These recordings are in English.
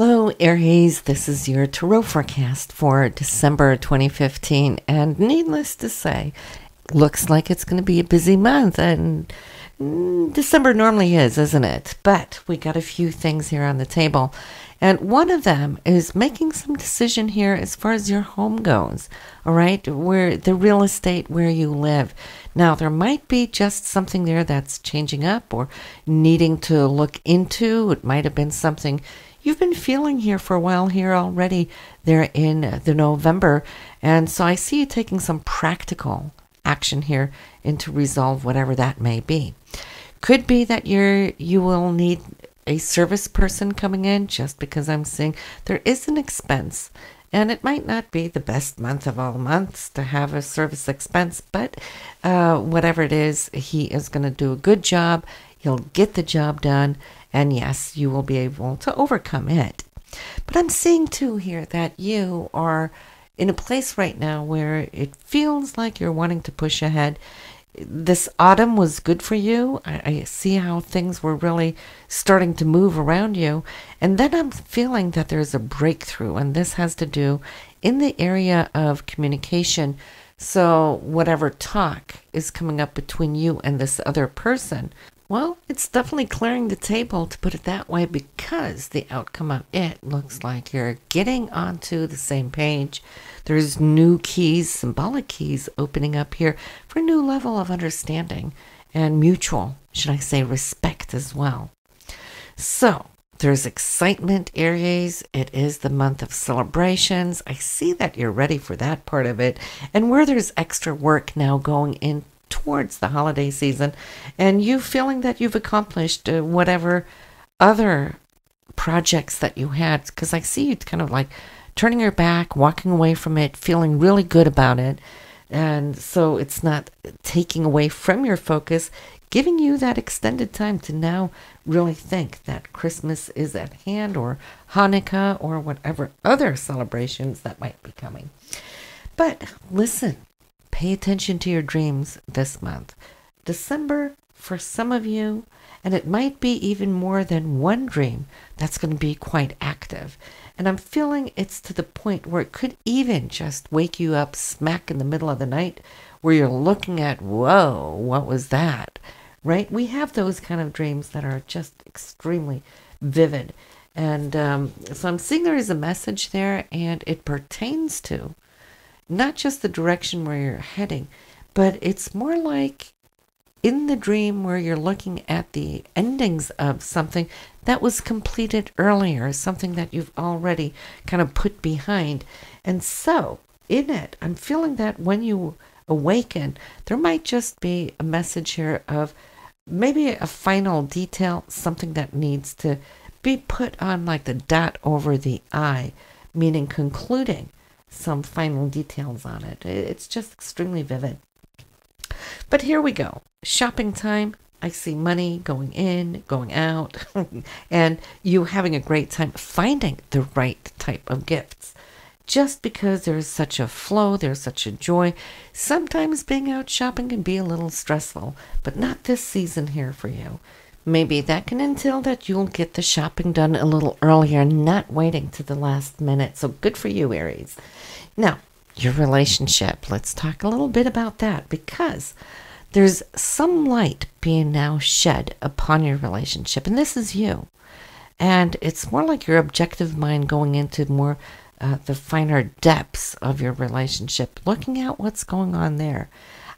Hello, Aries. This is your Tarot forecast for December 2015. And needless to say, looks like it's going to be a busy month. And December normally is, isn't it? But we got a few things here on the table. And one of them is making some decision here as far as your home goes. All right, where the real estate where you live. Now, there might be just something there that's changing up or needing to look into. It might have been something you've been feeling here for a while here already there in the November. And so I see you taking some practical action here to resolve whatever that may be. Could be that you will need a service person coming in, just because I'm seeing there is an expense. And it might not be the best month of all months to have a service expense, but whatever it is, he is going to do a good job. He'll get the job done. And yes, you will be able to overcome it. But I'm seeing too here that you are in a place right now where it feels like you're wanting to push ahead. This autumn was good for you. I see how things were really starting to move around you. And then I'm feeling that there's a breakthrough. And this has to do in the area of communication. So whatever talk is coming up between you and this other person, well, it's definitely clearing the table, to put it that way, because the outcome of it looks like you're getting onto the same page. There's new keys, symbolic keys opening up here for a new level of understanding and mutual, should I say, respect as well. So there's excitement, Aries. It is the month of celebrations. I see that you're ready for that part of it. And where there's extra work now going in towards the holiday season, and you feeling that you've accomplished whatever other projects that you had, because I see you kind of like turning your back, walking away from it, feeling really good about it. And so it's not taking away from your focus, giving you that extended time to now really think that Christmas is at hand, or Hanukkah, or whatever other celebrations that might be coming. But listen, pay attention to your dreams this month. December, for some of you, and it might be even more than one dream, that's going to be quite active. And I'm feeling it's to the point where it could even just wake you up smack in the middle of the night, where you're looking at, whoa, what was that? Right? We have those kind of dreams that are just extremely vivid. And so I'm seeing there is a message there, and it pertains to not just the direction where you're heading, but it's more like in the dream where you're looking at the endings of something that was completed earlier, something that you've already kind of put behind. And so in it, I'm feeling that when you awaken, there might just be a message here of maybe a final detail, something that needs to be put on like the dot over the I, meaning concluding some final details on it. It's just extremely vivid. But here we go. Shopping time. I see money going in, going out, and you having a great time finding the right type of gifts. Just because there's such a flow, there's such a joy. Sometimes being out shopping can be a little stressful, but not this season here for you. Maybe that can entail that you'll get the shopping done a little earlier, not waiting to the last minute. So good for you, Aries. Now, your relationship. Let's talk a little bit about that, because there's some light being now shed upon your relationship. And this is you. And it's more like your objective mind going into more the finer depths of your relationship, looking at what's going on there.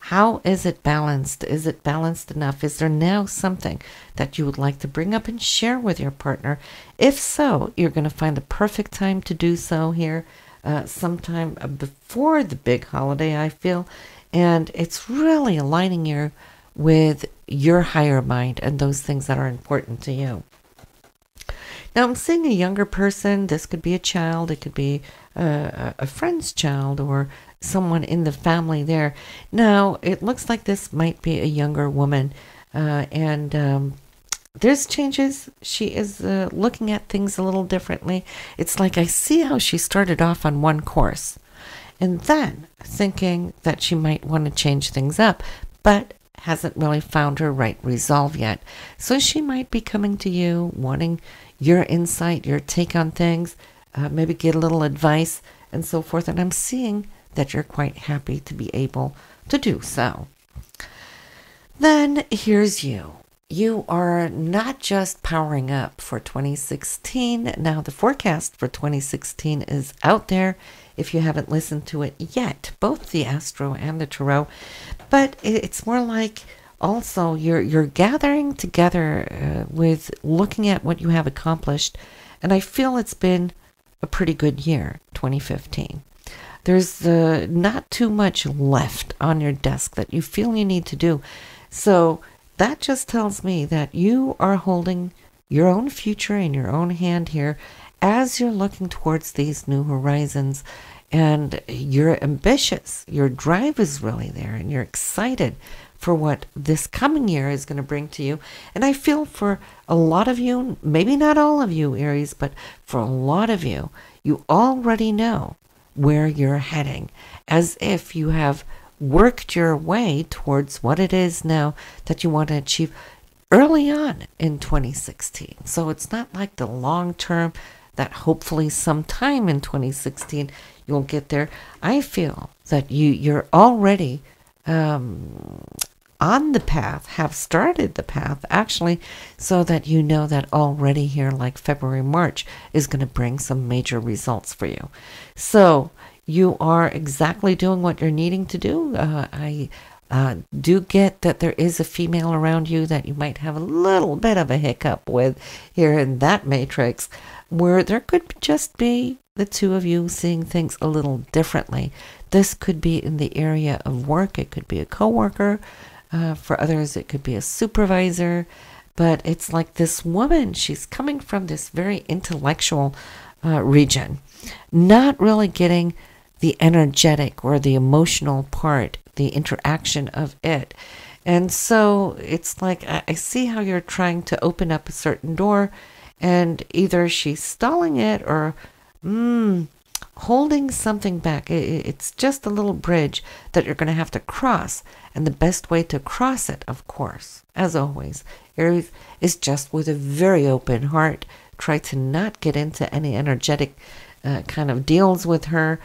How is it balanced? Is it balanced enough? Is there now something that you would like to bring up and share with your partner? If so, you're going to find the perfect time to do so here, sometime before the big holiday, I feel. And it's really aligning you with your higher mind and those things that are important to you. Now, I'm seeing a younger person. This could be a child. It could be a friend's child, or someone in the family there. Now, it looks like this might be a younger woman, and there's changes. She is looking at things a little differently. It's like I see how she started off on one course, and then thinking that she might want to change things up, but hasn't really found her right resolve yet. So she might be coming to you, wanting your insight, your take on things, maybe get a little advice and so forth. And I'm seeing that you're quite happy to be able to do so. Then here's you. You are not just powering up for 2016. Now the forecast for 2016 is out there if you haven't listened to it yet, both the Astro and the Tarot. But it's more like also you're gathering together with looking at what you have accomplished. And I feel it's been a pretty good year, 2015. There's not too much left on your desk that you feel you need to do. So that just tells me that you are holding your own future in your own hand here as you're looking towards these new horizons. And you're ambitious. Your drive is really there, and you're excited for what this coming year is going to bring to you. And I feel for a lot of you, maybe not all of you, Aries, but for a lot of you, you already know where you're heading, as if you have worked your way towards what it is now that you want to achieve early on in 2016. So it's not like the long term that hopefully sometime in 2016 you'll get there. I feel that you're already on the path, have started the path actually, so that you know that already here like February, March is going to bring some major results for you. So you are exactly doing what you're needing to do. I do get that there is a female around you that you might have a little bit of a hiccup with here in that matrix, where there could just be the two of you seeing things a little differently. This could be in the area of work. It could be a coworker. For others, it could be a supervisor. But it's like this woman, she's coming from this very intellectual region, not really getting the energetic or the emotional part, the interaction of it. And so it's like I see how you're trying to open up a certain door, and either she's stalling it or holding something back. It's just a little bridge that you're going to have to cross. And the best way to cross it, of course, as always, Aries, is just with a very open heart. Try to not get into any energetic kind of deals with her.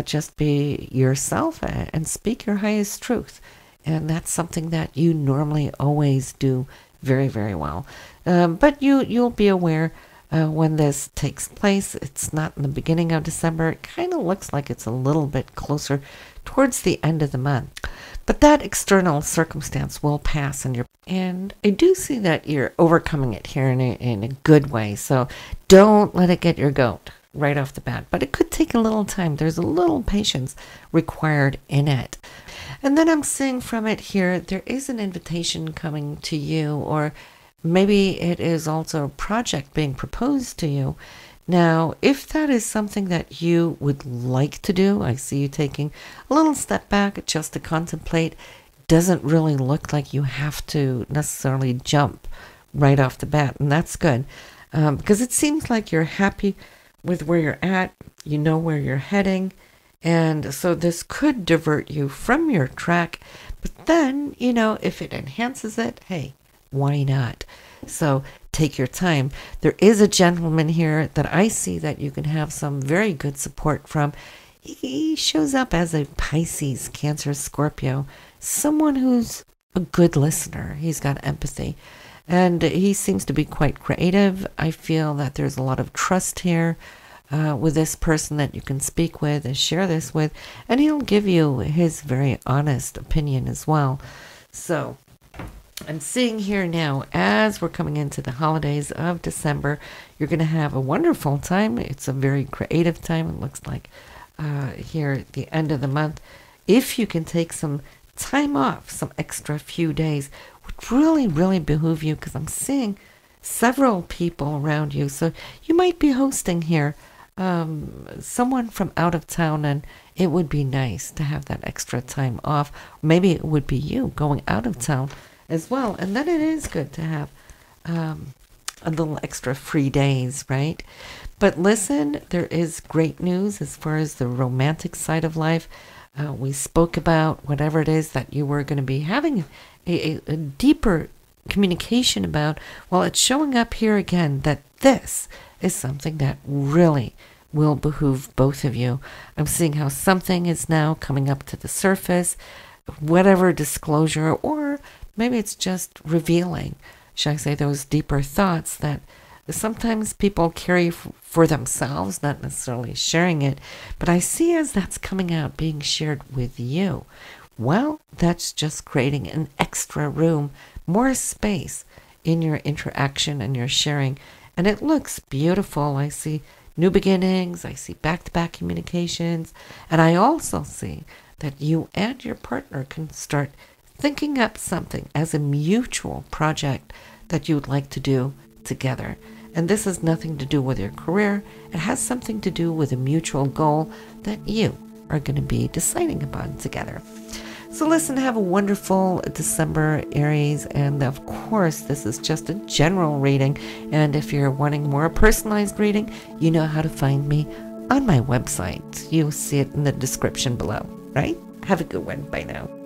Just be yourself and speak your highest truth. And that's something that you normally always do very, very well. But you'll be aware when this takes place. It's not in the beginning of December. It kind of looks like it's a little bit closer towards the end of the month. But that external circumstance will pass, and I do see that you're overcoming it here in a good way. So don't let it get your goat right off the bat. But it could take a little time. There's a little patience required in it. And then I'm seeing from it here, there is an invitation coming to you, or maybe it is also a project being proposed to you. Now, if that is something that you would like to do, I see you taking a little step back just to contemplate. Doesn't really look like you have to necessarily jump right off the bat, and that's good. Because it seems like you're happy with where you're at, you know where you're heading, and so this could divert you from your track. But then, you know, if it enhances it, hey, why not? So take your time. There is a gentleman here that I see that you can have some very good support from. He shows up as a Pisces, Cancer, Scorpio, someone who's a good listener. He's got empathy, and he seems to be quite creative. I feel that there's a lot of trust here with this person that you can speak with and share this with, and he'll give you his very honest opinion as well. So I'm seeing here now, as we're coming into the holidays of December, you're going to have a wonderful time. It's a very creative time. It looks like here at the end of the month. If you can take some time off, some extra few days, would really, really behoove you, because I'm seeing several people around you. So you might be hosting here someone from out of town, and it would be nice to have that extra time off. Maybe it would be you going out of town as well, and then it is good to have a little extra free days, right? But listen, there is great news as far as the romantic side of life. We spoke about whatever it is that you were going to be having a deeper communication about, well, it's showing up here again that this is something that really will behoove both of you. I'm seeing how something is now coming up to the surface, whatever disclosure, or maybe it's just revealing, shall I say, those deeper thoughts that sometimes people carry for themselves, not necessarily sharing it, but I see as that's coming out, being shared with you. Well, that's just creating an extra room, more space in your interaction and your sharing, and it looks beautiful. I see new beginnings, I see back-to-back communications, and I also see that you and your partner can start thinking up something as a mutual project that you would like to do together. And this has nothing to do with your career. It has something to do with a mutual goal that you are going to be deciding upon together. So listen, have a wonderful December, Aries. And of course, this is just a general reading. And if you're wanting more personalized reading, you know how to find me on my website. You'll see it in the description below, right? Have a good one. Bye now.